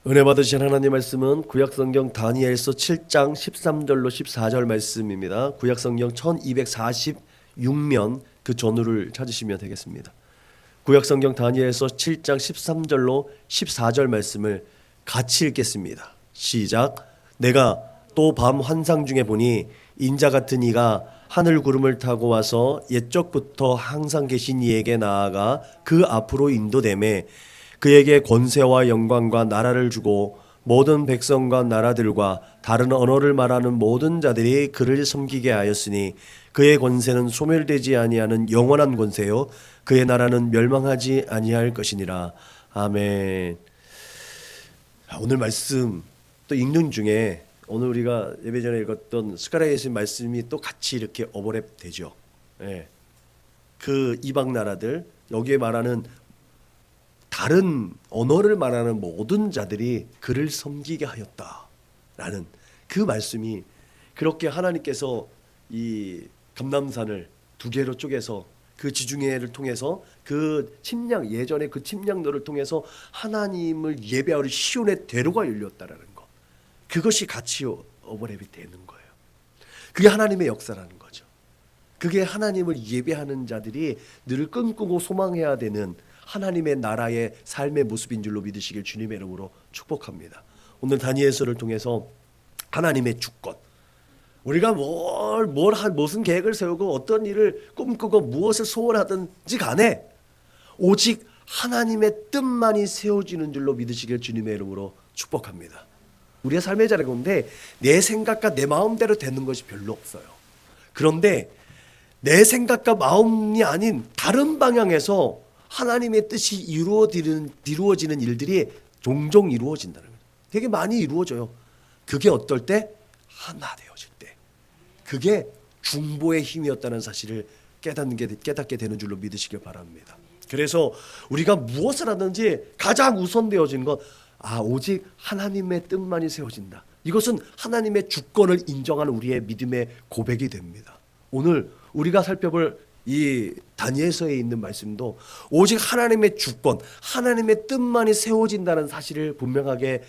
은혜 받으신 하나님 말씀은 구약성경 다니엘서 7장 13절로 14절 말씀입니다. 구약성경 1246면 그 전후를 찾으시면 되겠습니다. 구약성경 다니엘서 7장 13절로 14절 말씀을 같이 읽겠습니다. 시작. 내가 또 밤 환상 중에 보니 인자 같은 이가 하늘 구름을 타고 와서 옛적부터 항상 계신 이에게 나아가 그 앞으로 인도되매 그에게 권세와 영광과 나라를 주고 모든 백성과 나라들과 다른 언어를 말하는 모든 자들이 그를 섬기게 하였으니 그의 권세는 소멸되지 아니하는 영원한 권세요 그의 나라는 멸망하지 아니할 것이니라. 아멘. 오늘 말씀 또 읽는 중에 오늘 우리가 예배 전에 읽었던 스가랴 예수님 말씀이 또 같이 이렇게 오버랩 되죠. 예. 그 이방 나라들 여기에 말하는 다른 언어를 말하는 모든 자들이 그를 섬기게 하였다라는 그 말씀이 그렇게 하나님께서 이 감람산을 두 개로 쪼개서 그 지중해를 통해서 그 침략 예전에 그 침략로를 통해서 하나님을 예배하러 시온의 대로가 열렸다라는 것, 그것이 같이 오버랩이 되는 거예요. 그게 하나님의 역사라는 거죠. 그게 하나님을 예배하는 자들이 늘 꿈꾸고 소망해야 되는 하나님의 나라의 삶의 모습인 줄로 믿으시길 주님의 이름으로 축복합니다. 오늘 다니엘서를 통해서 하나님의 주권, 우리가 무슨 계획을 세우고 어떤 일을 꿈꾸고 무엇을 소원하든지 간에 오직 하나님의 뜻만이 세워지는 줄로 믿으시길 주님의 이름으로 축복합니다. 우리의 삶의 자리 가운데 내 생각과 내 마음대로 되는 것이 별로 없어요. 그런데 내 생각과 마음이 아닌 다른 방향에서 하나님의 뜻이 이루어지는 일들이 종종 이루어진다는 거예요. 되게 많이 이루어져요. 그게 어떨 때? 하나 되어질 때. 그게 중보의 힘이었다는 사실을 깨닫게 되는 줄로 믿으시길 바랍니다. 그래서 우리가 무엇을 하든지 가장 우선되어지는 건 오직 하나님의 뜻만이 세워진다. 이것은 하나님의 주권을 인정하는 우리의 믿음의 고백이 됩니다. 오늘 우리가 살펴볼 이 다니엘서에 있는 말씀도 오직 하나님의 주권, 하나님의 뜻만이 세워진다는 사실을 분명하게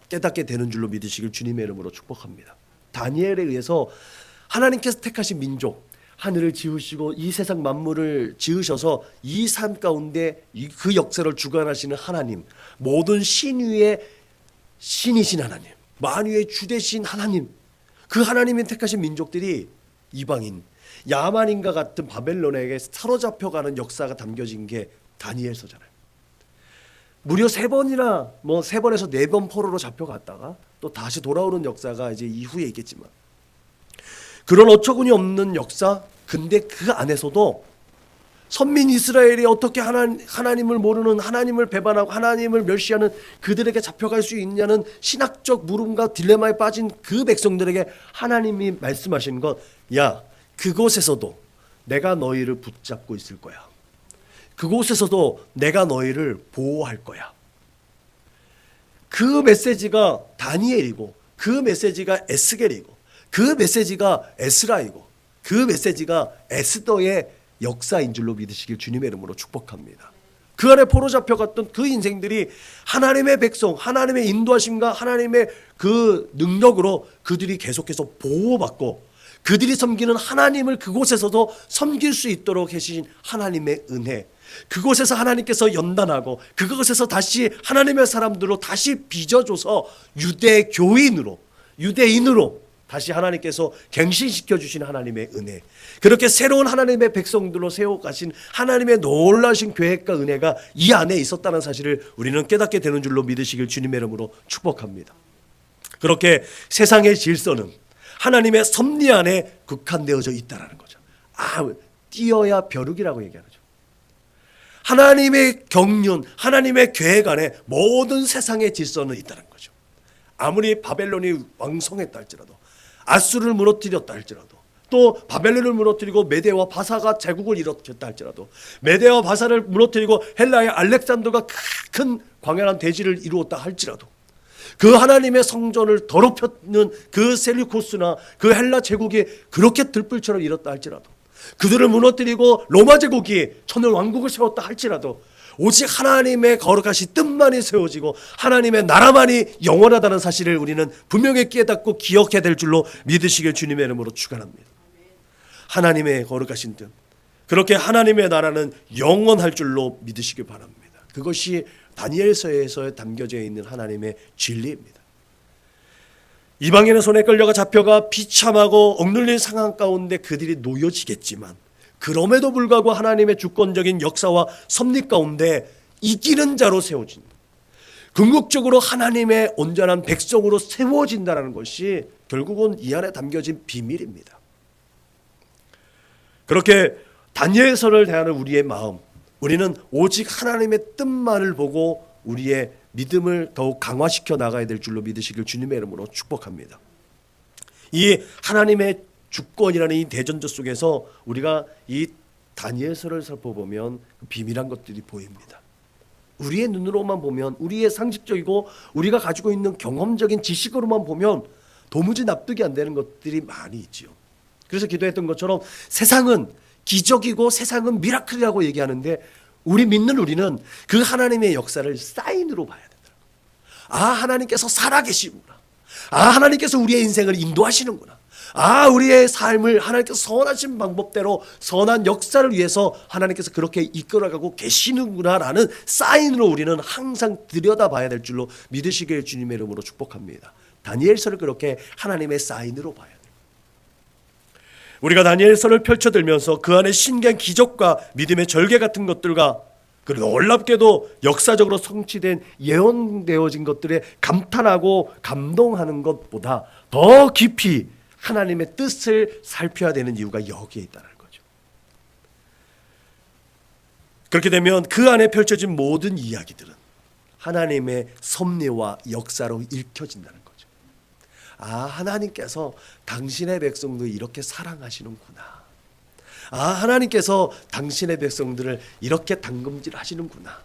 깨닫게 되는 줄로 믿으시길 주님의 이름으로 축복합니다. 다니엘에 의해서 하나님께서 택하신 민족, 하늘을 지으시고 이 세상 만물을 지으셔서 이 삶 가운데 그 역사를 주관하시는 하나님, 모든 신 위의 신이신 하나님, 만유의 주 되신 하나님, 그 하나님이 택하신 민족들이 이방인 야만인과 같은 바벨론에게 사로잡혀가는 역사가 담겨진 게 다니엘서잖아요. 무려 3번에서 4번 포로로 잡혀갔다가 또 다시 돌아오는 역사가 이제 이후에 있겠지만, 그런 어처구니 없는 역사, 근데 그 안에서도 선민 이스라엘이 어떻게 하나님을 모르는, 하나님을 배반하고 하나님을 멸시하는 그들에게 잡혀갈 수 있냐는 신학적 물음과 딜레마에 빠진 그 백성들에게 하나님이 말씀하시는 것, 그곳에서도 내가 너희를 붙잡고 있을 거야. 그곳에서도 내가 너희를 보호할 거야. 그 메시지가 다니엘이고, 그 메시지가 에스겔이고, 그 메시지가 에스라이고, 그 메시지가 에스더의 역사인 줄로 믿으시길 주님의 이름으로 축복합니다. 그 안에 포로 잡혀갔던 그 인생들이 하나님의 백성, 하나님의 인도하심과 하나님의 그 능력으로 그들이 계속해서 보호받고 그들이 섬기는 하나님을 그곳에서도 섬길 수 있도록 해주신 하나님의 은혜, 그곳에서 하나님께서 연단하고 그곳에서 다시 하나님의 사람들로 다시 빚어줘서 유대인으로 다시 하나님께서 갱신시켜 주신 하나님의 은혜, 그렇게 새로운 하나님의 백성들로 세워가신 하나님의 놀라신 계획과 은혜가 이 안에 있었다는 사실을 우리는 깨닫게 되는 줄로 믿으시길 주님의 이름으로 축복합니다. 그렇게 세상의 질서는 하나님의 섭리 안에 국한되어져 있다는 거죠. 띄어야 벼룩이라고 얘기하죠. 하나님의 경륜, 하나님의 계획 안에 모든 세상의 질서는 있다는 거죠. 아무리 바벨론이 왕성했다 할지라도, 아수르를 무너뜨렸다 할지라도, 또 바벨론을 무너뜨리고 메대와 바사가 제국을 일으켰다 할지라도, 메대와 바사를 무너뜨리고 헬라의 알렉산더가 큰 광활한 대지를 이루었다 할지라도, 그 하나님의 성전을 더럽히는 그 셀류코스나 그 헬라 제국이 그렇게 들불처럼 일었다 할지라도, 그들을 무너뜨리고 로마 제국이 천을 왕국을 세웠다 할지라도, 오직 하나님의 거룩하신 뜻만이 세워지고 하나님의 나라만이 영원하다는 사실을 우리는 분명히 깨닫고 기억해야 될 줄로 믿으시길 주님의 이름으로 축원합니다. 하나님의 거룩하신 뜻, 그렇게 하나님의 나라는 영원할 줄로 믿으시길 바랍니다. 그것이 다니엘서에서 담겨져 있는 하나님의 진리입니다. 이방인의 손에 끌려가 잡혀가 비참하고 억눌린 상황 가운데 그들이 놓여지겠지만 그럼에도 불구하고 하나님의 주권적인 역사와 섭리 가운데 이기는 자로 세워진, 궁극적으로 하나님의 온전한 백성으로 세워진다는 것이 결국은 이 안에 담겨진 비밀입니다. 그렇게 다니엘서를 대하는 우리의 마음, 우리는 오직 하나님의 뜻만을 보고 우리의 믿음을 더욱 강화시켜 나가야 될 줄로 믿으시길 주님의 이름으로 축복합니다. 이 하나님의 주권이라는 이 대전제 속에서 우리가 이 다니엘서를 살펴보면 비밀한 것들이 보입니다. 우리의 눈으로만 보면, 우리의 상식적이고 우리가 가지고 있는 경험적인 지식으로만 보면 도무지 납득이 안 되는 것들이 많이 있지요. 그래서 기도했던 것처럼 세상은 기적이고 세상은 미라클이라고 얘기하는데 우리 믿는 우리는 그 하나님의 역사를 사인으로 봐야 된다. 아, 하나님께서 살아계시구나. 아, 하나님께서 우리의 인생을 인도하시는구나. 아, 우리의 삶을 하나님께서 선하신 방법대로 선한 역사를 위해서 하나님께서 그렇게 이끌어가고 계시는구나라는 사인으로 우리는 항상 들여다봐야 될 줄로 믿으시길 주님의 이름으로 축복합니다. 다니엘서를 그렇게 하나님의 사인으로 봐야 돼요. 우리가 다니엘서를 펼쳐들면서 그 안에 신기한 기적과 믿음의 절개 같은 것들과 그리고 놀랍게도 역사적으로 성취된 예언되어진 것들에 감탄하고 감동하는 것보다 더 깊이 하나님의 뜻을 살펴야 되는 이유가 여기에 있다는 거죠. 그렇게 되면 그 안에 펼쳐진 모든 이야기들은 하나님의 섭리와 역사로 읽혀진다는 거죠. 아, 하나님께서 당신의 백성들 이렇게 사랑하시는구나. 아, 하나님께서 당신의 백성들을 이렇게 당금질 하시는구나.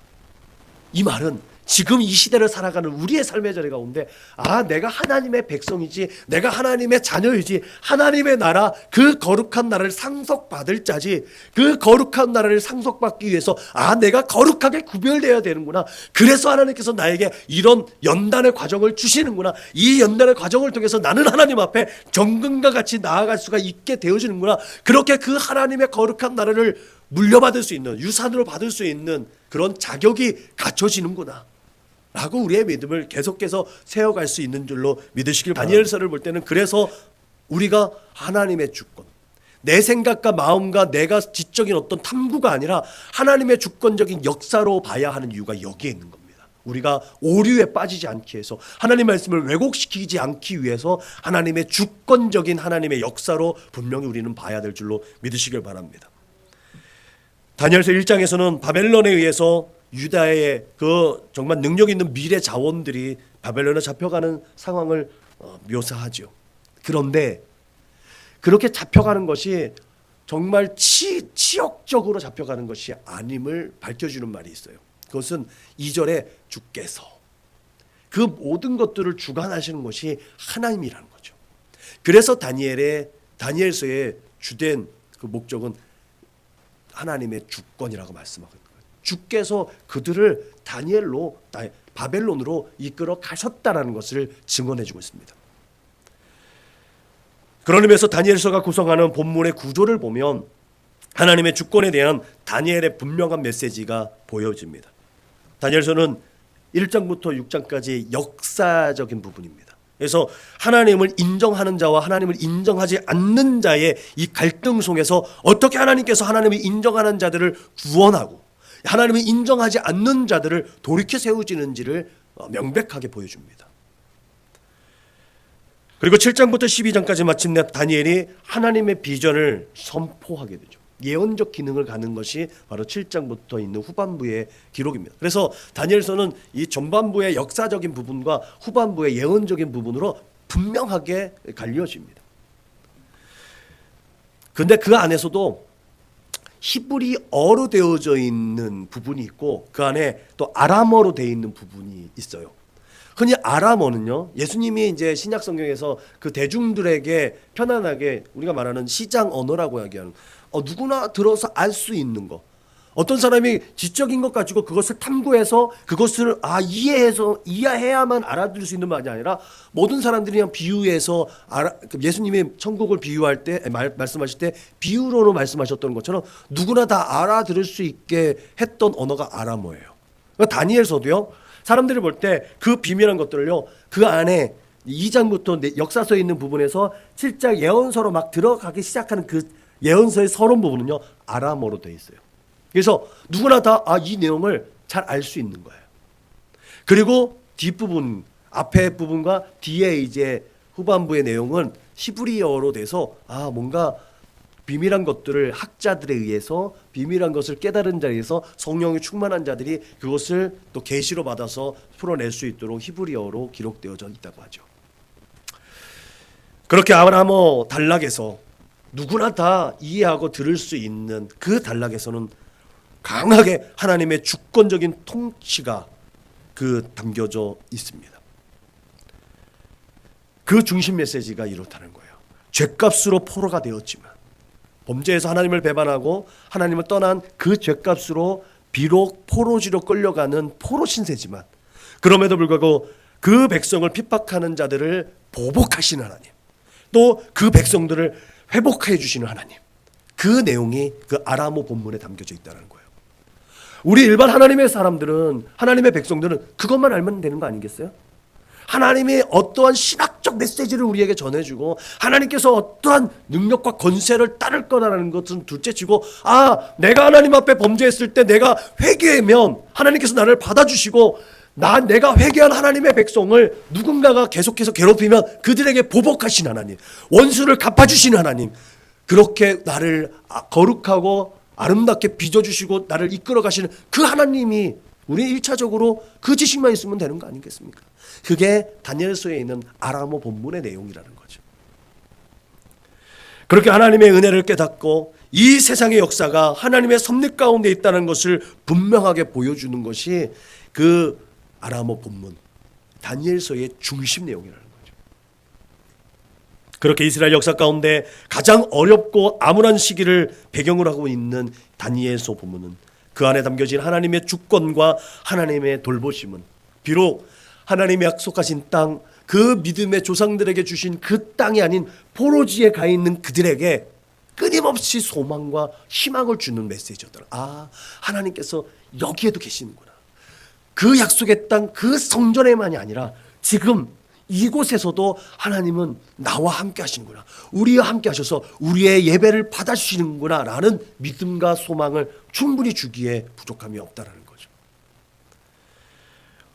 이 말은 지금 이 시대를 살아가는 우리의 삶의 자리 가운데 아, 내가 하나님의 백성이지, 내가 하나님의 자녀이지, 하나님의 나라, 그 거룩한 나라를 상속받을 자지, 그 거룩한 나라를 상속받기 위해서 아, 내가 거룩하게 구별되어야 되는구나. 그래서 하나님께서 나에게 이런 연단의 과정을 주시는구나. 이 연단의 과정을 통해서 나는 하나님 앞에 정금과 같이 나아갈 수가 있게 되어지는구나. 그렇게 그 하나님의 거룩한 나라를 물려받을 수 있는, 유산으로 받을 수 있는 그런 자격이 갖춰지는구나 라고 우리의 믿음을 계속해서 세워갈 수 있는 줄로 믿으시길 바랍니다. 다니엘서를 볼 때는 그래서 우리가 하나님의 주권, 내 생각과 마음과 내가 지적인 어떤 탐구가 아니라 하나님의 주권적인 역사로 봐야 하는 이유가 여기에 있는 겁니다. 우리가 오류에 빠지지 않기 위해서, 하나님 말씀을 왜곡시키지 않기 위해서 하나님의 주권적인 하나님의 역사로 분명히 우리는 봐야 될 줄로 믿으시길 바랍니다. 다니엘서 1장에서는 바벨론에 의해서 유다의 그 정말 능력 있는 미래 자원들이 바벨론에 잡혀가는 상황을 묘사하죠. 그런데 그렇게 잡혀가는 것이 정말 치욕적으로 잡혀가는 것이 아님을 밝혀주는 말이 있어요. 그것은 2절에 주께서 그 모든 것들을 주관하시는 것이 하나님이라는 거죠. 그래서 다니엘서의 주된 그 목적은 하나님의 주권이라고 말씀하거든요. 주께서 그들을 바벨론으로 이끌어 가셨다라는 것을 증언해주고 있습니다. 그런 의미에서 다니엘서가 구성하는 본문의 구조를 보면 하나님의 주권에 대한 다니엘의 분명한 메시지가 보여집니다. 다니엘서는 1장부터 6장까지 역사적인 부분입니다. 그래서 하나님을 인정하는 자와 하나님을 인정하지 않는 자의 이 갈등 속에서 어떻게 하나님께서 하나님을 인정하는 자들을 구원하고 하나님을 인정하지 않는 자들을 돌이켜 세우시는지를 명백하게 보여줍니다. 그리고 7장부터 12장까지 마침내 다니엘이 하나님의 비전을 선포하게 되죠. 예언적 기능을 갖는 것이 바로 7장부터 있는 후반부의 기록입니다. 그래서 다니엘서는 이 전반부의 역사적인 부분과 후반부의 예언적인 부분으로 분명하게 갈려집니다. 그런데 그 안에서도 히브리어로 되어져 있는 부분이 있고 그 안에 또 아람어로 되어 있는 부분이 있어요. 흔히 아람어는요, 예수님이 이제 신약 성경에서 그 대중들에게 편안하게 우리가 말하는 시장 언어라고 얘기하는 누구나 들어서 알 수 있는 거, 어떤 사람이 지적인 것 가지고 그것을 탐구해서 그것을 이해해야만 알아들을 수 있는 말이 아니라 모든 사람들이 그냥 비유해서 예수님이 천국을 비유할 때 말씀하실 때 비유로 말씀하셨던 것처럼 누구나 다 알아들을 수 있게 했던 언어가 아람어예요. 그러니까 다니엘서도요. 사람들이 볼 때 그 비밀한 것들을요. 그 안에 2장부터 역사서에 있는 부분에서 7장 예언서로 막 들어가기 시작하는 그 예언서의 서론 부분은요. 아람어로 되어 있어요. 그래서 누구나 다 이 내용을 잘 알 수 있는 거예요. 그리고 뒷부분, 앞에 부분과 뒤에 이제 후반부의 내용은 히브리어로 돼서 뭔가 비밀한 것들을 학자들에 의해서 비밀한 것을 깨달은 자리에서 성령이 충만한 자들이 그것을 또 계시로 받아서 풀어낼 수 있도록 히브리어로 기록되어져 있다고 하죠. 그렇게 아람어 단락에서 누구나 다 이해하고 들을 수 있는 그 단락에서는 강하게 하나님의 주권적인 통치가 담겨져 있습니다. 그 중심 메시지가 이렇다는 거예요. 죄값으로 포로가 되었지만 범죄에서 하나님을 배반하고 하나님을 떠난 그 죄값으로 비록 포로지로 끌려가는 포로 신세지만 그럼에도 불구하고 그 백성을 핍박하는 자들을 보복하시는 하나님, 또 그 백성들을 회복해 주시는 하나님, 그 내용이 그 아람어 본문에 담겨져 있다는 거예요. 우리 일반 하나님의 사람들은, 하나님의 백성들은 그것만 알면 되는 거 아니겠어요? 하나님이 어떠한 신학적 메시지를 우리에게 전해주고 하나님께서 어떠한 능력과 권세를 따를 거라는 것은 둘째치고 내가 하나님 앞에 범죄했을 때 내가 회개하면 하나님께서 나를 받아주시고 내가 회개한 하나님의 백성을 누군가가 계속해서 괴롭히면 그들에게 보복하신 하나님, 원수를 갚아주시는 하나님, 그렇게 나를 거룩하고 아름답게 빚어주시고 나를 이끌어 가시는 그 하나님이 우리 1차적으로 그 지식만 있으면 되는 거 아니겠습니까? 그게 다니엘서에 있는 아람어 본문의 내용이라는 거죠. 그렇게 하나님의 은혜를 깨닫고 이 세상의 역사가 하나님의 섭리 가운데 있다는 것을 분명하게 보여주는 것이 그 아람어 본문 다니엘서의 중심 내용이라는 거죠. 그렇게 이스라엘 역사 가운데 가장 어렵고 암울한 시기를 배경으로 하고 있는 다니엘서 본문은 그 안에 담겨진 하나님의 주권과 하나님의 돌보심은 비록 하나님이 약속하신 땅, 그 믿음의 조상들에게 주신 그 땅이 아닌 포로지에 가 있는 그들에게 끊임없이 소망과 희망을 주는 메시지였더라. 하나님께서 여기에도 계시는구나. 그 약속의 땅, 그 성전에만이 아니라 지금 이곳에서도 하나님은 나와 함께 하시는구나. 우리와 함께 하셔서 우리의 예배를 받아주시는구나 라는 믿음과 소망을 충분히 주기에 부족함이 없다라는 거죠.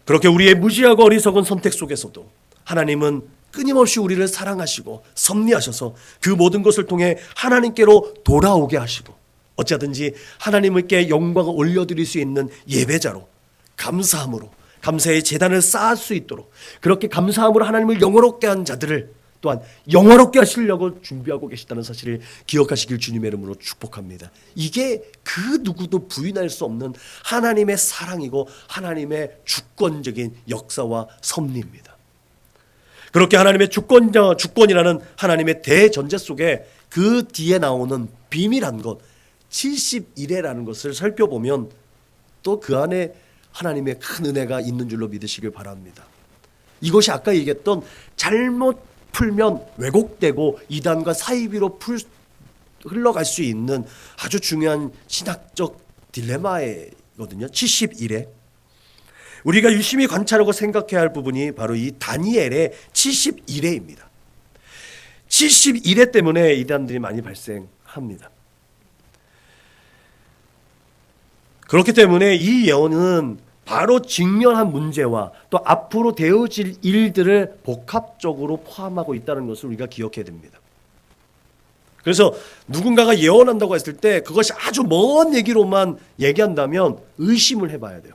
그렇게 우리의 무지하고 어리석은 선택 속에서도 하나님은 끊임없이 우리를 사랑하시고 섭리하셔서 그 모든 것을 통해 하나님께로 돌아오게 하시고 어찌하든지 하나님께 영광을 올려드릴 수 있는 예배자로 감사함으로 감사의 제단을 쌓을 수 있도록 그렇게 감사함으로 하나님을 영화롭게 한 자들을 또한 영화롭게 하시려고 준비하고 계시다는 사실을 기억하시길 주님의 이름으로 축복합니다. 이게 그 누구도 부인할 수 없는 하나님의 사랑이고 하나님의 주권적인 역사와 섭리입니다. 그렇게 하나님의 주권이라는 하나님의 대전제 속에 그 뒤에 나오는 비밀한 것 70일에라는 것을 살펴보면 또 그 안에 하나님의 큰 은혜가 있는 줄로 믿으시길 바랍니다. 이것이 아까 얘기했던 잘못 풀면 왜곡되고 이단과 사이비로 흘러갈 수 있는 아주 중요한 신학적 딜레마거든요. 70일에 우리가 유심히 관찰하고 생각해야 할 부분이 바로 이 다니엘의 70일에입니다. 70일에 때문에 이단들이 많이 발생합니다. 그렇기 때문에 이 예언은 바로 직면한 문제와 또 앞으로 되어질 일들을 복합적으로 포함하고 있다는 것을 우리가 기억해야 됩니다. 그래서 누군가가 예언한다고 했을 때 그것이 아주 먼 얘기로만 얘기한다면 의심을 해봐야 돼요.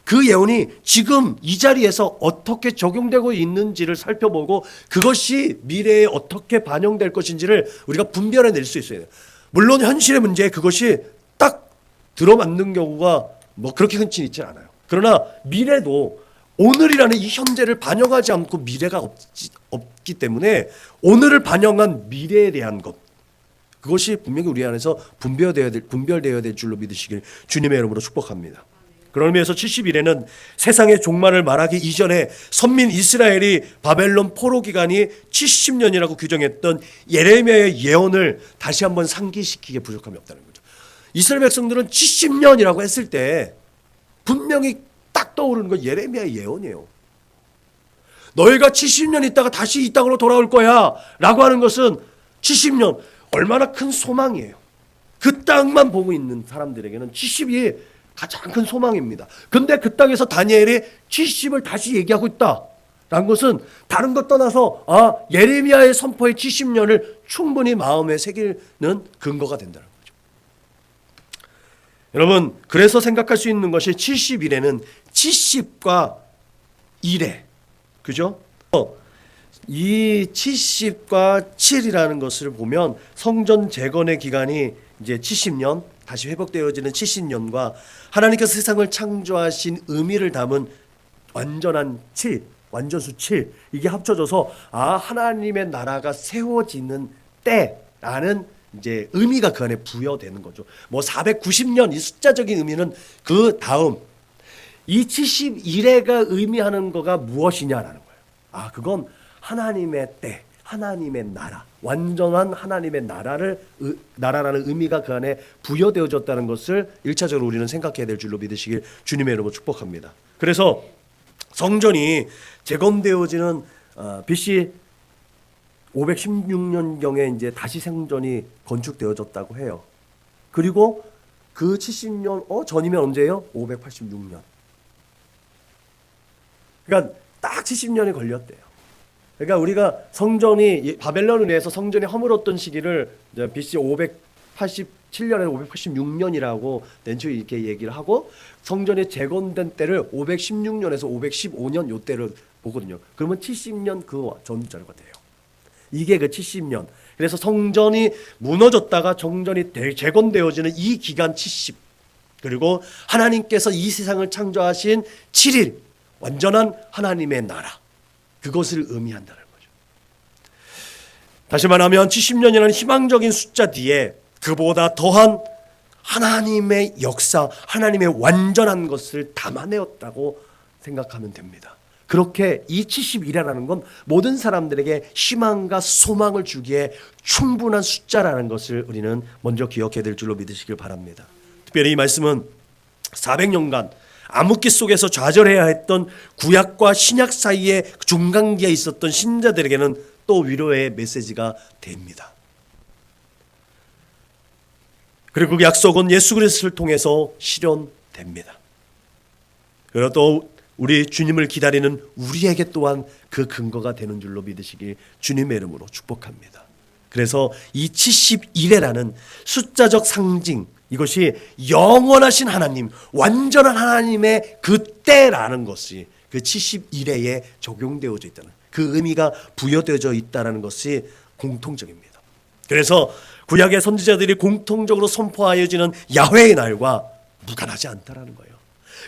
그 예언이 지금 이 자리에서 어떻게 적용되고 있는지를 살펴보고 그것이 미래에 어떻게 반영될 것인지를 우리가 분별해낼 수 있어야 돼요. 물론 현실의 문제에 그것이 딱 들어맞는 경우가 그렇게 흔치 있지 않아요. 그러나 미래도 오늘이라는 이 현재를 반영하지 않고 미래가 없기 때문에 오늘을 반영한 미래에 대한 것, 그것이 분명히 우리 안에서 분별되어야 될 줄로 믿으시길 주님의 이름으로 축복합니다. 그런 의미에서 70일에는 세상의 종말을 말하기 이전에 선민 이스라엘이 바벨론 포로 기간이 70년이라고 규정했던 예레미야의 예언을 다시 한번 상기시키기에 부족함이 없다는 거죠. 이스라엘 백성들은 70년이라고 했을 때 분명히 딱 떠오르는 건 예레미야의 예언이에요. 너희가 70년 있다가 다시 이 땅으로 돌아올 거야 라고 하는 것은 70년 얼마나 큰 소망이에요. 그 땅만 보고 있는 사람들에게는 70이 가장 큰 소망입니다. 근데 그 땅에서 다니엘이 70을 다시 얘기하고 있다라는 것은 다른 것 떠나서 예레미야의 선포의 70년을 충분히 마음에 새기는 근거가 된다는 거죠. 여러분, 그래서 생각할 수 있는 것이 70일에는 70과 1회, 그죠? 이 70과 7이라는 것을 보면 성전 재건의 기간이 이제 70년, 다시 회복되어지는 70년과 하나님께서 세상을 창조하신 의미를 담은 완전한 7, 완전수 7, 이게 합쳐져서 하나님의 나라가 세워지는 때라는 이제 의미가 그 안에 부여되는 거죠. 뭐 490년 이 숫자적인 의미는 그 다음 이 71회가 의미하는 거가 무엇이냐라는 거예요. 그건 하나님의 때, 하나님의 나라, 완전한 하나님의 나라라는 의미가 그 안에 부여되어졌다는 것을 1차적으로 우리는 생각해야 될 줄로 믿으시길 주님의 이름으로 축복합니다. 그래서 성전이 재건되어지는 BC 516년경에 이제 다시 성전이 건축되어졌다고 해요. 그리고 그 70년 전이면 언제예요? 586년. 그러니까 딱 70년이 걸렸대요. 그러니까 우리가 성전이 바벨론에 의해서 성전이 허물었던 시기를 BC 587년에서 586년이라고 낸초이 이렇게 얘기를 하고 성전이 재건된 때를 516년에서 515년 요 때를 보거든요. 그러면 70년 그 전자료가 돼요. 이게 그 70년. 그래서 성전이 무너졌다가 성전이 재건되어지는 이 기간 70. 그리고 하나님께서 이 세상을 창조하신 7일 완전한 하나님의 나라. 그것을 의미한다는 거죠. 다시 말하면 70년이라는 희망적인 숫자 뒤에 그보다 더한 하나님의 역사, 하나님의 완전한 것을 담아내었다고 생각하면 됩니다. 그렇게 이 70이라는 건 모든 사람들에게 희망과 소망을 주기에 충분한 숫자라는 것을 우리는 먼저 기억해야 될 줄로 믿으시길 바랍니다. 특별히 이 말씀은 400년간 암흑기 속에서 좌절해야 했던 구약과 신약 사이에 중간기에 있었던 신자들에게는 또 위로의 메시지가 됩니다. 그리고 그 약속은 예수 그리스도를 통해서 실현됩니다. 그리고 또 우리 주님을 기다리는 우리에게 또한 그 근거가 되는 줄로 믿으시길 주님의 이름으로 축복합니다. 그래서 이 71회라는 숫자적 상징, 이것이 영원하신 하나님, 완전한 하나님의 그때라는 것이 그 71회에 적용되어져 있다는 그 의미가 부여되어져 있다는 것이 공통적입니다. 그래서 구약의 선지자들이 공통적으로 선포하여지는 야훼의 날과 무관하지 않다라는 거예요.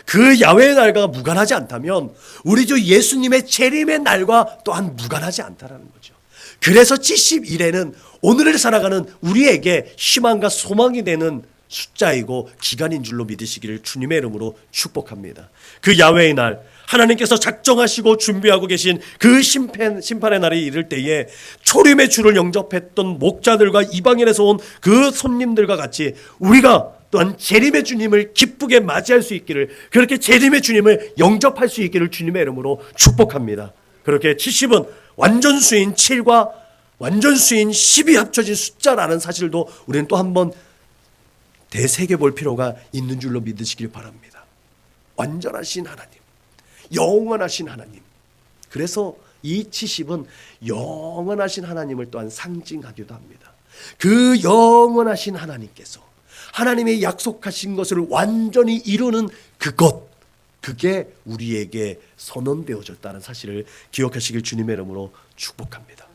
그 야훼의 날과 무관하지 않다면 우리 주 예수님의 재림의 날과 또한 무관하지 않다라는 거죠. 그래서 71회는 오늘을 살아가는 우리에게 희망과 소망이 되는 숫자이고 기간인 줄로 믿으시기를 주님의 이름으로 축복합니다. 그 야훼의 날, 하나님께서 작정하시고 준비하고 계신 그 심판의 날이 이를 때에 초림의 주를 영접했던 목자들과 이방인에서 온 그 손님들과 같이 우리가 또한 재림의 주님을 기쁘게 맞이할 수 있기를, 그렇게 재림의 주님을 영접할 수 있기를 주님의 이름으로 축복합니다. 그렇게 70은 완전수인 7과 완전수인 10이 합쳐진 숫자라는 사실도 우리는 또 한번 되새겨볼 필요가 있는 줄로 믿으시길 바랍니다. 완전하신 하나님, 영원하신 하나님. 그래서 이 70은 영원하신 하나님을 또한 상징하기도 합니다. 그 영원하신 하나님께서 하나님의 약속하신 것을 완전히 이루는 그것, 그게 우리에게 선언되어졌다는 사실을 기억하시길 주님의 이름으로 축복합니다.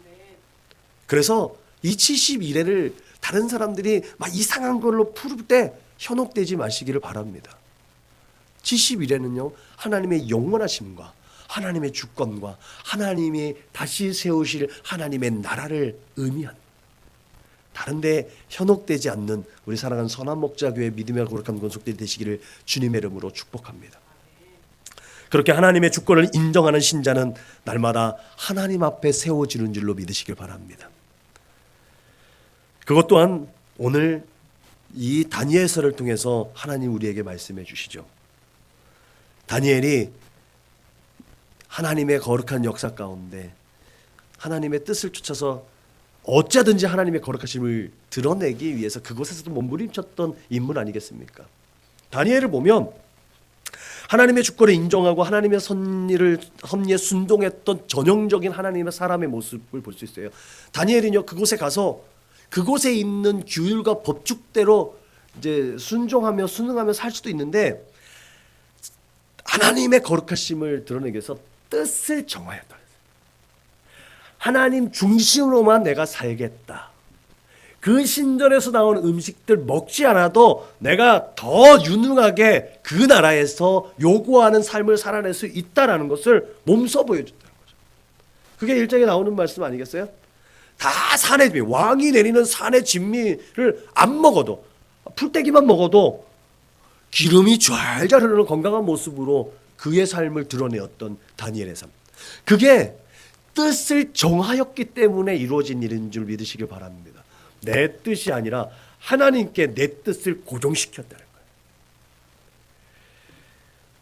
그래서 이 71회를 다른 사람들이 막 이상한 걸로 풀을 때 현혹되지 마시기를 바랍니다. 71회는요, 하나님의 영원하심과 하나님의 주권과 하나님이 다시 세우실 하나님의 나라를 의미한, 다른데 현혹되지 않는 우리 사랑하는 선한 목자교회 믿음의 거룩한 권속들이 되시기를 주님의 이름으로 축복합니다. 그렇게 하나님의 주권을 인정하는 신자는 날마다 하나님 앞에 세워지는 줄로 믿으시길 바랍니다. 그것 또한 오늘 이 다니엘서를 통해서 하나님 우리에게 말씀해 주시죠. 다니엘이 하나님의 거룩한 역사 가운데 하나님의 뜻을 쫓아서 어쩌든지 하나님의 거룩하심을 드러내기 위해서 그곳에서도 몸부림쳤던 인물 아니겠습니까? 다니엘을 보면 하나님의 주권을 인정하고 하나님의 섭리에 순종했던 전형적인 하나님의 사람의 모습을 볼 수 있어요. 다니엘은요, 그곳에 가서 그곳에 있는 규율과 법칙대로 이제 순종하며 순응하며 살 수도 있는데 하나님의 거룩하심을 드러내기 위해서 뜻을 정하였다. 하나님 중심으로만 내가 살겠다. 그 신전에서 나온 음식들 먹지 않아도 내가 더 유능하게 그 나라에서 요구하는 삶을 살아낼 수 있다라는 것을 몸소 보여줬다는 거죠. 그게 1장에 나오는 말씀 아니겠어요? 다 산의 진미, 왕이 내리는 산의 진미를 안 먹어도, 풀떼기만 먹어도 기름이 좔좔 흐르는 건강한 모습으로 그의 삶을 드러내었던 다니엘의 삶. 그게 뜻을 정하였기 때문에 이루어진 일인 줄 믿으시길 바랍니다. 내 뜻이 아니라 하나님께 내 뜻을 고정시켰다는 거예요.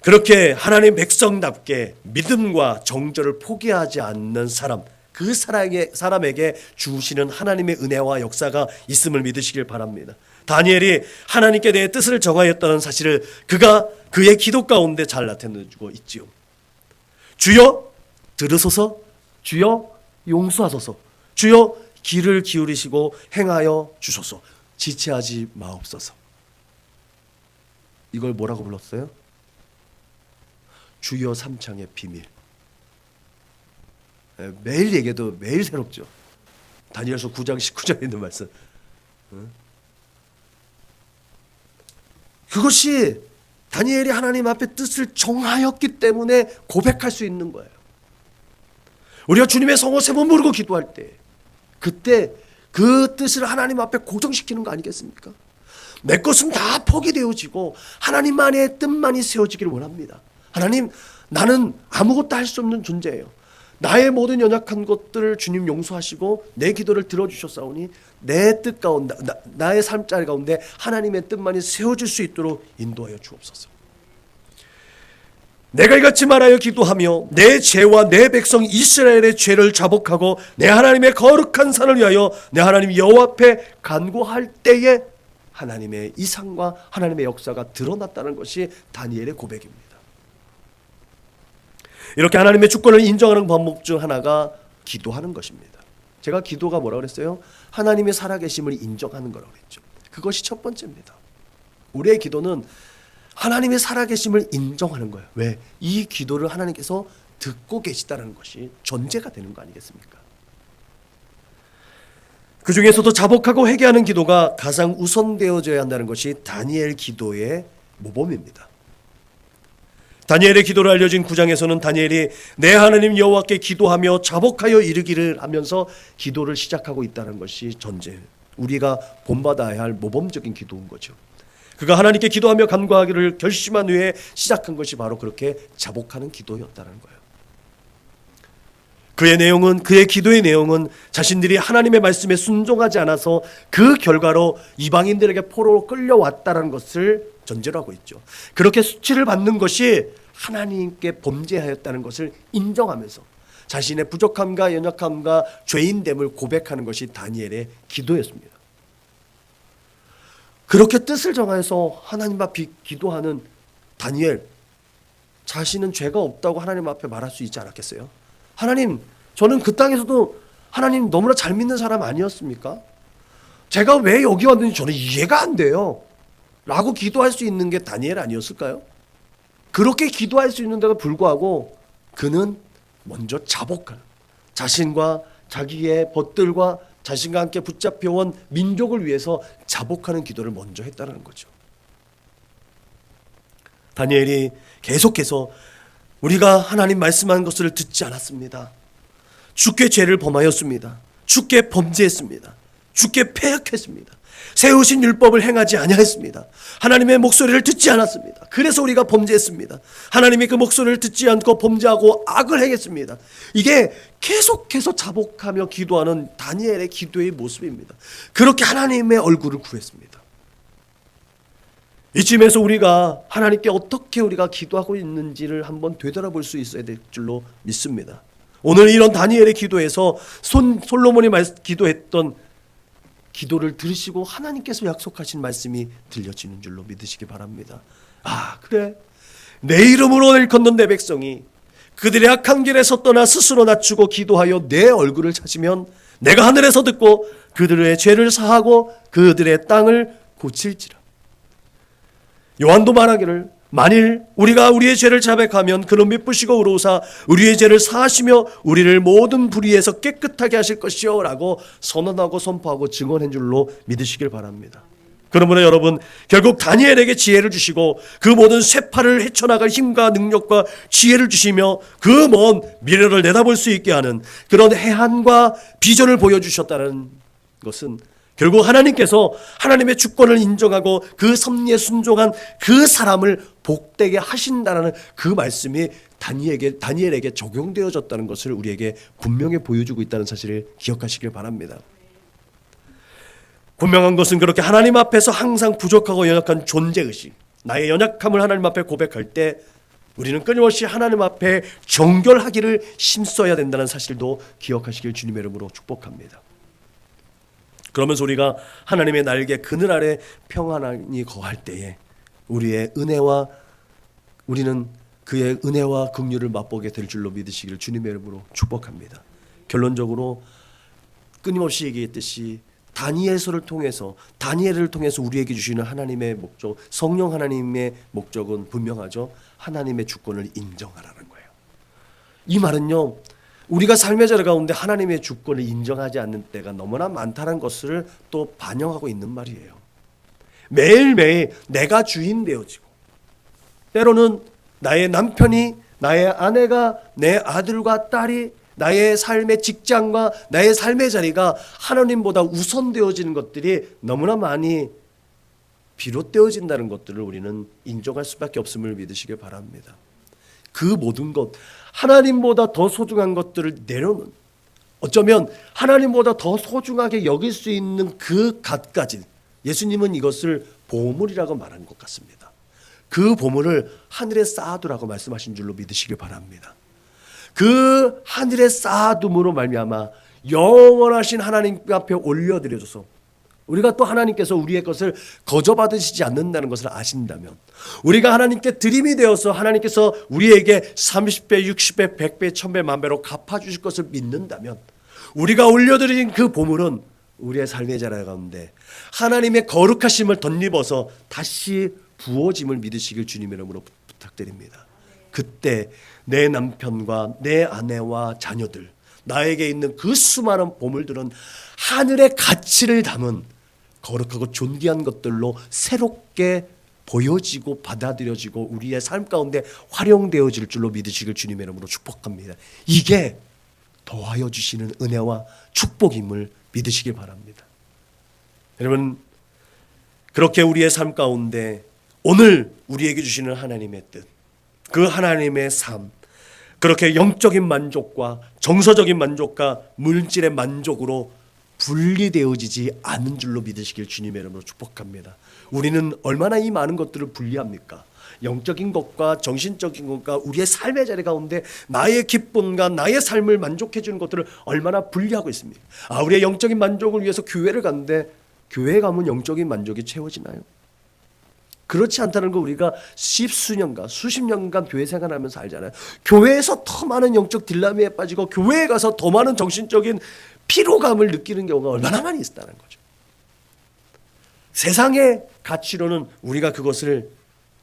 그렇게 하나님 백성답게 믿음과 정절을 포기하지 않는 사람, 그 사람에게 주시는 하나님의 은혜와 역사가 있음을 믿으시길 바랍니다. 다니엘이 하나님께 내 뜻을 정하였다는 사실을 그가 그의 기도 가운데 잘 나타내주고 있지요. 주여 들으소서, 주여 용서하소서, 주여 귀를 기울이시고 행하여 주소서, 지체하지 마옵소서. 이걸 뭐라고 불렀어요? 주여 삼창의 비밀. 매일 얘기해도 매일 새롭죠. 다니엘서 9장 19절에 있는 말씀. 그것이 다니엘이 하나님 앞에 뜻을 정하였기 때문에 고백할 수 있는 거예요. 우리가 주님의 성호 세 번 부르고 기도할 때 그때 그 뜻을 하나님 앞에 고정시키는 거 아니겠습니까? 내 것은 다 포기되어지고 하나님만의 뜻만이 세워지기를 원합니다. 하나님, 나는 아무것도 할 수 없는 존재예요. 나의 모든 연약한 것들을 주님 용서하시고 내 기도를 들어주셨사오니 내 뜻 가운데, 나의 삶자리 가운데 하나님의 뜻만이 세워질 수 있도록 인도하여 주옵소서. 내가 이같이 말하여 기도하며 내 죄와 내 백성 이스라엘의 죄를 자복하고 내 하나님의 거룩한 산을 위하여 내 하나님 여호와 앞에 간구할 때에 하나님의 이상과 하나님의 역사가 드러났다는 것이 다니엘의 고백입니다. 이렇게 하나님의 주권을 인정하는 방법 중 하나가 기도하는 것입니다. 제가 기도가 뭐라고 그랬어요? 하나님의 살아계심을 인정하는 거라고 그랬죠. 그것이 첫 번째입니다. 우리의 기도는 하나님의 살아계심을 인정하는 거예요. 왜? 이 기도를 하나님께서 듣고 계시다는 것이 전제가 되는 거 아니겠습니까? 그 중에서도 자복하고 회개하는 기도가 가장 우선되어져야 한다는 것이 다니엘 기도의 모범입니다. 다니엘의 기도를 알려진 9장에서는 다니엘이 내 하나님 여호와께 기도하며 자복하여 이르기를 하면서 기도를 시작하고 있다는 것이 전제, 우리가 본받아야 할 모범적인 기도인 거죠. 그가 하나님께 기도하며 간구하기를 결심한 후에 시작한 것이 바로 그렇게 자복하는 기도였다는 거예요. 그의 기도의 내용은 자신들이 하나님의 말씀에 순종하지 않아서 그 결과로 이방인들에게 포로로 끌려왔다는 것을 전제로 하고 있죠. 그렇게 수치를 받는 것이 하나님께 범죄하였다는 것을 인정하면서 자신의 부족함과 연약함과 죄인됨을 고백하는 것이 다니엘의 기도였습니다. 그렇게 뜻을 정해서 하나님 앞에 기도하는 다니엘, 자신은 죄가 없다고 하나님 앞에 말할 수 있지 않았겠어요? 하나님, 저는 그 땅에서도 하나님 너무나 잘 믿는 사람 아니었습니까? 제가 왜 여기 왔는지 저는 이해가 안 돼요 라고 기도할 수 있는 게 다니엘 아니었을까요? 그렇게 기도할 수 있는데도 불구하고 그는 먼저 자복하는, 자신과 자기의 벗들과 자신과 함께 붙잡혀온 민족을 위해서 자복하는 기도를 먼저 했다는 거죠. 다니엘이 계속해서 우리가 하나님 말씀한 것을 듣지 않았습니다. 주께 죄를 범하였습니다. 주께 범죄했습니다. 주께 패역했습니다. 세우신 율법을 행하지 아니하였습니다. 하나님의 목소리를 듣지 않았습니다. 그래서 우리가 범죄했습니다. 하나님이 그 목소리를 듣지 않고 범죄하고 악을 행했습니다. 이게 계속해서 자복하며 기도하는 다니엘의 기도의 모습입니다. 그렇게 하나님의 얼굴을 구했습니다. 이쯤에서 우리가 하나님께 어떻게 우리가 기도하고 있는지를 한번 되돌아볼 수 있어야 될 줄로 믿습니다. 오늘 이런 다니엘의 기도에서 솔로몬이 기도했던 기도를 들으시고 하나님께서 약속하신 말씀이 들려지는 줄로 믿으시기 바랍니다. 그래, 내 이름으로 일컫는 내 백성이 그들의 악한 길에서 떠나 스스로 낮추고 기도하여 내 얼굴을 찾으면 내가 하늘에서 듣고 그들의 죄를 사하고 그들의 땅을 고칠지라. 요한도 말하기를 만일 우리가 우리의 죄를 자백하면 그는 미쁘시고 의로우사 우리의 죄를 사하시며 우리를 모든 불의에서 깨끗하게 하실 것이요 라고 선언하고 선포하고 증언한 줄로 믿으시길 바랍니다. 그러므로 여러분, 결국 다니엘에게 지혜를 주시고 그 모든 쇠파를 헤쳐나갈 힘과 능력과 지혜를 주시며 그 먼 미래를 내다볼 수 있게 하는 그런 해안과 비전을 보여주셨다는 것은 결국 하나님께서 하나님의 주권을 인정하고 그 섭리에 순종한 그 사람을 복되게 하신다는 그 말씀이 다니엘에게 적용되어졌다는 것을 우리에게 분명히 보여주고 있다는 사실을 기억하시길 바랍니다. 분명한 것은 그렇게 하나님 앞에서 항상 부족하고 연약한 존재의식, 나의 연약함을 하나님 앞에 고백할 때 우리는 끊임없이 하나님 앞에 정결하기를 힘써야 된다는 사실도 기억하시길 주님의 이름으로 축복합니다. 그러면서 우리가 하나님의 날개 그늘 아래 평안히 거할 때에 우리는 그의 은혜와 긍휼을 맛보게 될 줄로 믿으시기를 주님의 이름으로 축복합니다. 결론적으로 끊임없이 얘기했듯이 다니엘서를 통해서 다니엘을 통해서 우리에게 주시는 하나님의 목적, 성령 하나님의 목적은 분명하죠. 하나님의 주권을 인정하라는 거예요. 이 말은요, 우리가 삶의 자리 가운데 하나님의 주권을 인정하지 않는 때가 너무나 많다는 것을 또 반영하고 있는 말이에요. 매일매일 내가 주인 되어지고 때로는 나의 남편이, 나의 아내가, 내 아들과 딸이, 나의 삶의 직장과 나의 삶의 자리가 하나님보다 우선되어지는 것들이 너무나 많이 비롯되어진다는 것들을 우리는 인정할 수밖에 없음을 믿으시길 바랍니다. 그 모든 것, 하나님보다 더 소중한 것들을 내려놓은, 어쩌면 하나님보다 더 소중하게 여길 수 있는 그 갖가지, 예수님은 이것을 보물이라고 말한 것 같습니다. 그 보물을 하늘에 쌓아두라고 말씀하신 줄로 믿으시길 바랍니다. 그 하늘에 쌓아둠으로 말미암아 영원하신 하나님 앞에 올려드려줘서 우리가 또 하나님께서 우리의 것을 거저받으시지 않는다는 것을 아신다면, 우리가 하나님께 드림이 되어서 하나님께서 우리에게 30배, 60배, 100배, 1000배, 만배로 갚아주실 것을 믿는다면, 우리가 올려드린 그 보물은 우리의 삶의 자리 가운데 하나님의 거룩하심을 덧입어서 다시 부어짐을 믿으시길 주님의 이름으로 부탁드립니다. 그때 내 남편과 내 아내와 자녀들, 나에게 있는 그 수많은 보물들은 하늘의 가치를 담은 거룩하고 존귀한 것들로 새롭게 보여지고 받아들여지고 우리의 삶 가운데 활용되어질 줄로 믿으시길 주님의 이름으로 축복합니다. 이게 더하여 주시는 은혜와 축복임을 믿으시길 바랍니다. 여러분, 그렇게 우리의 삶 가운데 오늘 우리에게 주시는 하나님의 뜻, 그 하나님의 삶, 그렇게 영적인 만족과 정서적인 만족과 물질의 만족으로 분리되어지지 않는 줄로 믿으시길 주님의 이름으로 축복합니다. 우리는 얼마나 이 많은 것들을 분리합니까? 영적인 것과 정신적인 것과 우리의 삶의 자리 가운데 나의 기쁨과 나의 삶을 만족해 주는 것들을 얼마나 분리하고 있습니까? 우리의 영적인 만족을 위해서 교회를 갔는데 교회에 가면 영적인 만족이 채워지나요? 그렇지 않다는 거 우리가 십수년간, 수십 년간 교회 생활하면서 알잖아요. 교회에서 더 많은 영적 딜라미에 빠지고 교회에 가서 더 많은 정신적인 피로감을 느끼는 경우가 얼마나 많이 있다는 거죠. 세상의 가치로는 우리가 그것을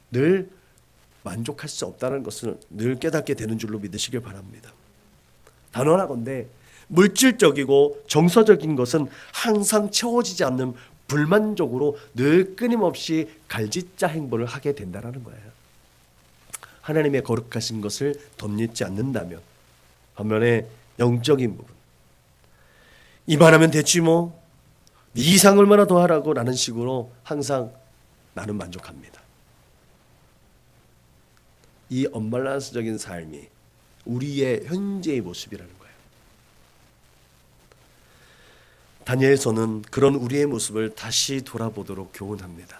늘 만족할 수 없다는 것을 늘 깨닫게 되는 줄로 믿으시길 바랍니다. 단언하건대 물질적이고 정서적인 것은 항상 채워지지 않는 불만족으로 늘 끊임없이 갈짓자 행보를 하게 된다는 거예요. 하나님의 거룩하신 것을 덧입지 않는다면, 반면에 영적인 부분, 이만하면 됐지 뭐, 이 이상 얼마나 더 하라고 라는 식으로 항상 나는 만족합니다. 이 언밸런스적인 삶이 우리의 현재의 모습이라는 거예요. 다니엘서는 그런 우리의 모습을 다시 돌아보도록 교훈합니다.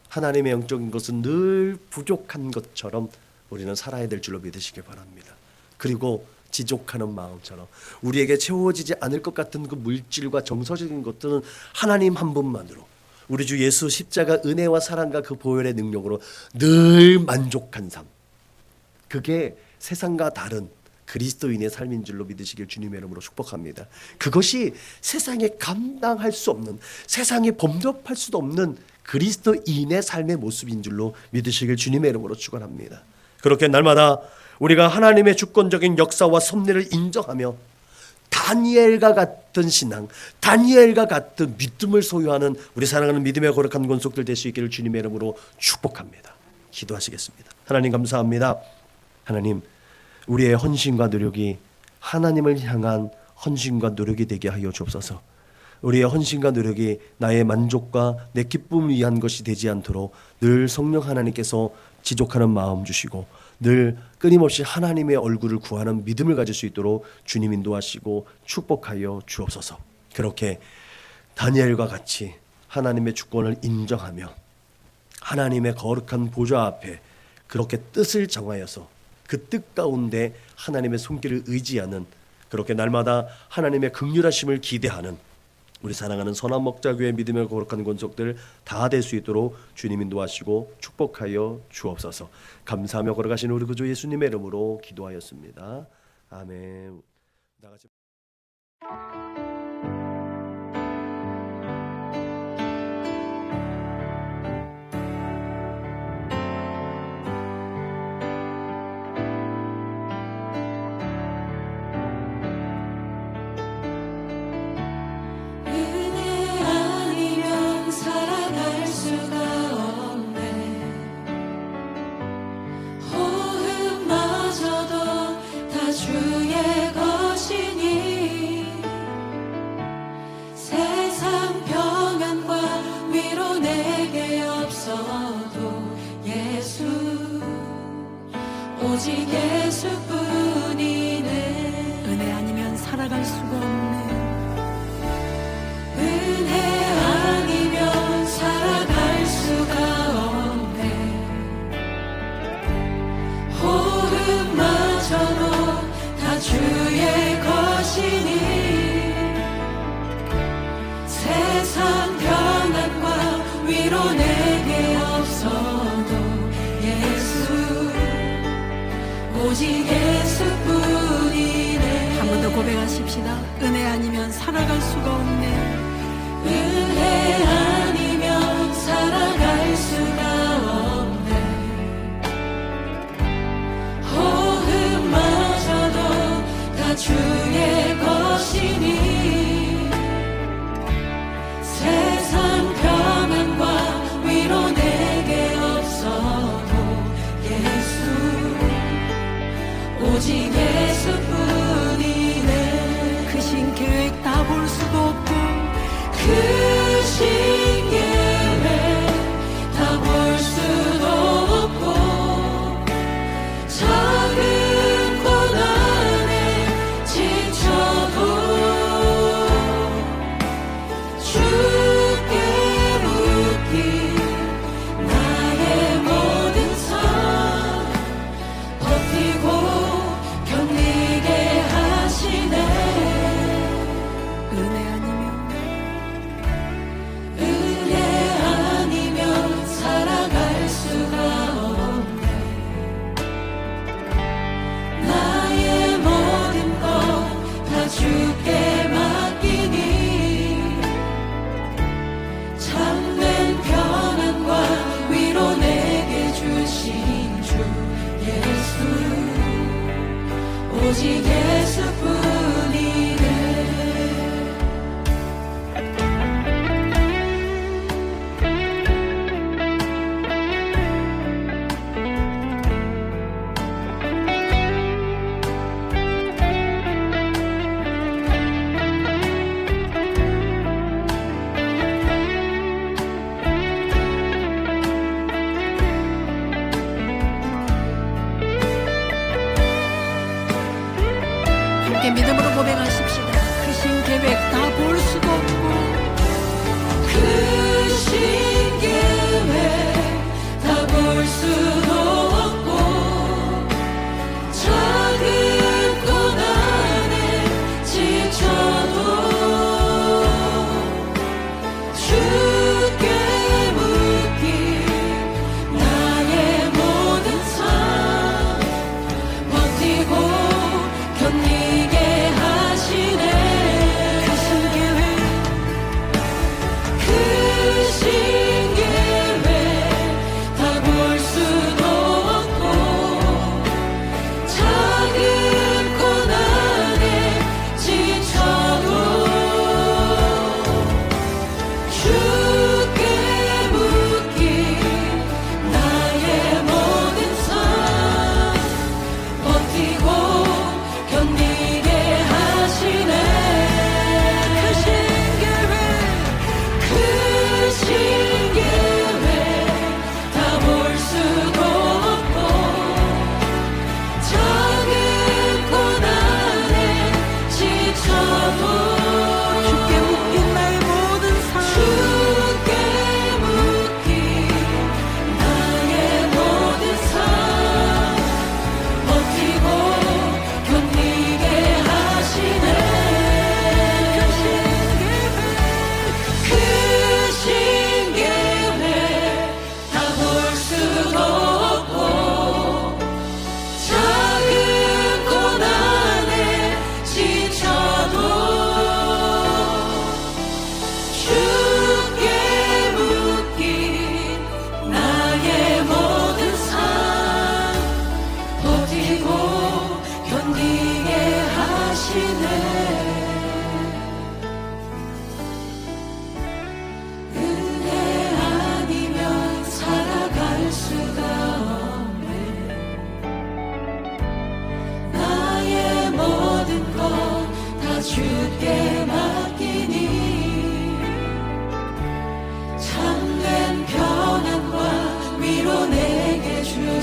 하나님의 영적인 것은 늘 부족한 것처럼 우리는 살아야 될 줄로 믿으시길 바랍니다. 그리고 지족하는 마음처럼 우리에게 채워지지 않을 것 같은 그 물질과 정서적인 것들은 하나님 한 분만으로 우리 주 예수 십자가 은혜와 사랑과 그 보혈의 능력으로 늘 만족한 삶, 그게 세상과 다른 그리스도인의 삶인 줄로 믿으시길 주님의 이름으로 축복합니다. 그것이 세상에 감당할 수 없는, 세상에 범접할 수도 없는 그리스도인의 삶의 모습인 줄로 믿으시길 주님의 이름으로 축원합니다. 그렇게 날마다 우리가 하나님의 주권적인 역사와 섭리를 인정하며 다니엘과 같은 신앙, 다니엘과 같은 믿음을 소유하는 우리 사랑하는 믿음의 거룩한 권속들 될 수 있기를 주님의 이름으로 축복합니다. 기도하시겠습니다. 하나님 감사합니다. 하나님, 우리의 헌신과 노력이 하나님을 향한 헌신과 노력이 되게 하여 주옵소서. 우리의 헌신과 노력이 나의 만족과 내 기쁨을 위한 것이 되지 않도록 늘 성령 하나님께서 지족하는 마음 주시고 늘 끊임없이 하나님의 얼굴을 구하는 믿음을 가질 수 있도록 주님 인도하시고 축복하여 주옵소서. 그렇게 다니엘과 같이 하나님의 주권을 인정하며 하나님의 거룩한 보좌 앞에 그렇게 뜻을 정하여서 그 뜻 가운데 하나님의 손길을 의지하는, 그렇게 날마다 하나님의 긍휼하심을 기대하는 우리 사랑하는 선한 목자교회 믿음의 거룩한 권속들 다 될 수 있도록 주님 인도하시고 축복하여 주옵소서. 감사하며 걸어가시는 우리 구주 예수님의 이름으로 기도하였습니다. 아멘. 나가시... 오직 예수뿐이네. 은혜 아니면 살아갈 수가 없네. 은혜 아니면 살아갈 수가 없네. 호흡마저도 다 주의 것이니 세상 평안과 위로 내게 없어도 오직 예수뿐이네. 한 번 더 고백하십시다. 은혜 아니면 살아갈 수가 없네. 은혜 아니면 살아갈 수가 없네. 호흡마저도 다 주의 것이니 세상 평안과 위로 내게 없어도 오직 예수뿐이네. 그 신 계획 다 볼 수도 없고 그 신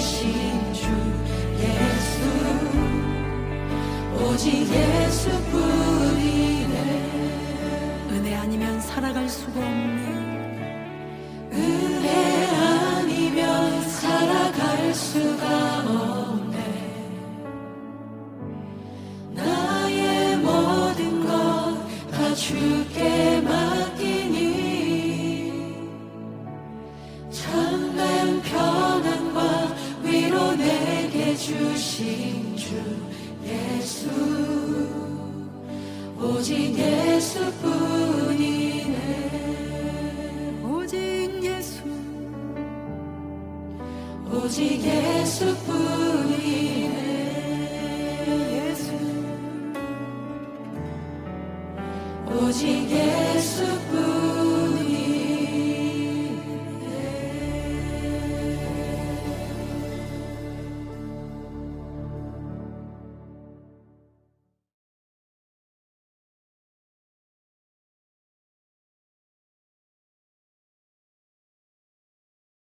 주신 주 예수 오직 예수뿐이네. 은혜 아니면 살아갈 수가 없네. 은혜 아니면 살아갈 수가 없네. 나의 모든 것 다 주께 맡기니 참된 평안과 위로 내게 주신 주 예수 오직 예수뿐이네. 오직 예수 오직 예수뿐이네. 예수 오직 예수뿐이네.